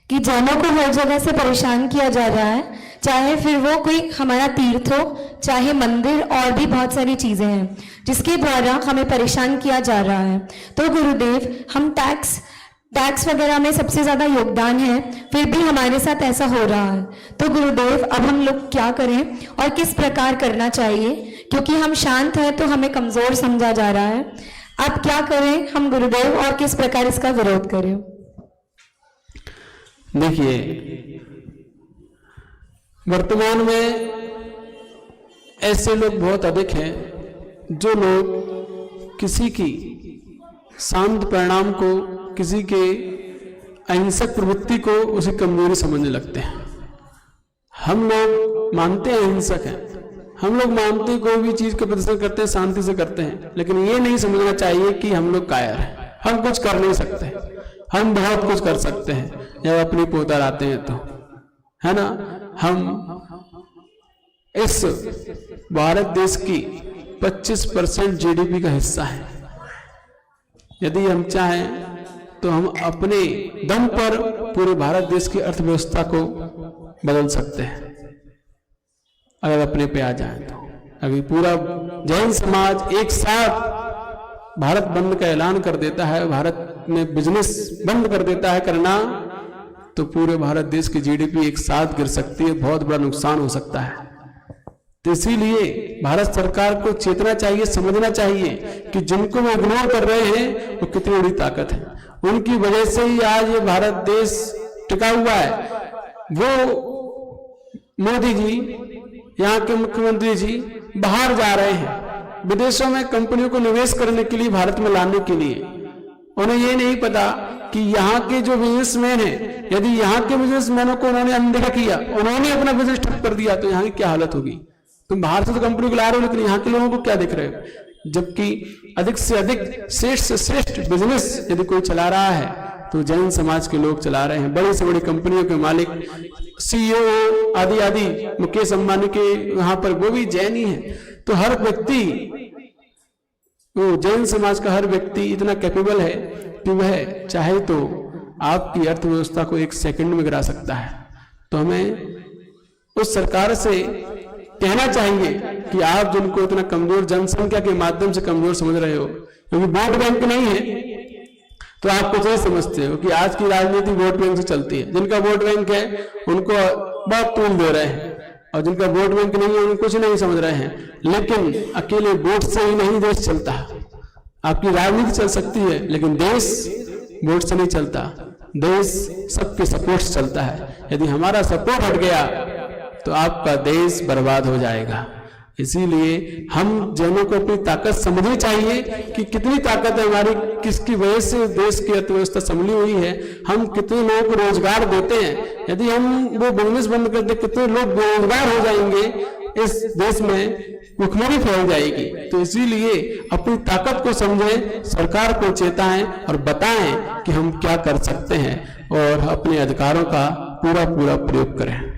कि जैनों को हर जगह से परेशान किया जा रहा है, चाहे फिर वो कोई हमारा तीर्थ हो, चाहे मंदिर, और भी बहुत सारी चीज़ें हैं जिसके द्वारा हमें परेशान किया जा रहा है। तो गुरुदेव, हम टैक्स वगैरह में सबसे ज़्यादा योगदान है, फिर भी हमारे साथ ऐसा हो रहा है। तो गुरुदेव, अब हम लोग क्या करें और किस प्रकार करना चाहिए, क्योंकि हम शांत हैं तो हमें कमज़ोर समझा जा रहा है। अब क्या करें हम गुरुदेव, और किस प्रकार इसका विरोध करें? देखिए, वर्तमान में ऐसे लोग बहुत अधिक हैं जो लोग किसी की शांत परिणाम को, किसी के अहिंसक प्रवृत्ति को उसे कमजोरी समझने लगते हैं। हम लोग मानते हैं अहिंसक हैं, हम लोग मानते हैं कोई भी चीज का प्रदर्शन करते हैं शांति से करते हैं, लेकिन ये नहीं समझना चाहिए कि हम लोग कायर हैं, हम कुछ कर नहीं सकते। हम बहुत कुछ कर सकते हैं जब अपनी पोता लाते हैं तो, है ना। हम इस भारत देश की 25% जीडीपी का हिस्सा है। यदि हम चाहें तो हम अपने दम पर पूरे भारत देश की अर्थव्यवस्था को बदल सकते हैं, अगर अपने पे आ जाए तो। अगर पूरा जैन समाज एक साथ भारत बंद का ऐलान कर देता है, भारत में बिजनेस बंद कर देता है करना, तो पूरे भारत देश की जीडीपी एक साथ गिर सकती है, बहुत बड़ा नुकसान हो सकता है। तो इसीलिए भारत सरकार को चेतना चाहिए, समझना चाहिए कि जिनको वो इग्नोर कर रहे हैं वो कितनी बड़ी ताकत है। उनकी वजह से ही आज ये भारत देश टिका हुआ है। वो मोदी जी, यहाँ के मुख्यमंत्री जी बाहर जा रहे हैं विदेशों में कंपनियों को निवेश करने के लिए, भारत में लाने के लिए। उन्हें ये नहीं पता कि यहाँ के जो बिजनेसमैन हैं, यदि यहाँ के बिजनेसमैनों को उन्होंने अनदेखा किया, उन्होंने अपना बिजनेस ठप कर दिया, तो यहाँ की क्या हालत होगी। तुम बाहर से तो कंपनी को ला रहे हो, लेकिन यहाँ के लोगों को क्या दिख रहे हो। जबकि अधिक से अधिक श्रेष्ठ से श्रेष्ठ बिजनेस यदि कोई चला रहा है तो जैन समाज के लोग चला रहे हैं। बड़ी से बड़ी कंपनियों के मालिक, सीईओ आदि आदि, मुकेश अंबानी के यहाँ पर वो भी जैन ही है। तो हर व्यक्ति, वो जैन समाज का हर व्यक्ति इतना कैपेबल है कि वह चाहे तो आपकी अर्थव्यवस्था को एक सेकंड में गिरा सकता है। तो हमें उस सरकार से कहना चाहिए कि आप जिनको इतना कमजोर, जनसंख्या के माध्यम से कमजोर समझ रहे हो, क्योंकि वोट बैंक नहीं है तो आप कुछ नहीं समझते हो कि आज की राजनीति वोट बैंक से चलती है। जिनका वोट बैंक है उनको बहुत तूल दे रहे हैं, और जिनका वोट बैंक नहीं है उनको कुछ नहीं समझ रहे हैं। लेकिन अकेले वोट से ही नहीं देश चलता। आपकी राजनीति चल सकती है, लेकिन देश वोट से नहीं चलता। देश सबके सपोर्ट से चलता है। यदि हमारा सपोर्ट हट गया तो आपका देश बर्बाद हो जाएगा। इसीलिए हम जैनों को अपनी ताकत समझनी चाहिए कि कितनी ताकत है हमारी, किसकी वजह से देश की अर्थव्यवस्था संभली हुई है। हम कितने लोगों को रोजगार देते हैं। यदि हम वो बिजनेस बंद कर दे, कितने लोग बेरोजगार हो जाएंगे, इस देश में भुखमरी फैल जाएगी। तो इसीलिए अपनी ताकत को समझें, सरकार को चेताएं और बताएं कि हम क्या कर सकते हैं, और अपने अधिकारों का पूरा प्रयोग करें।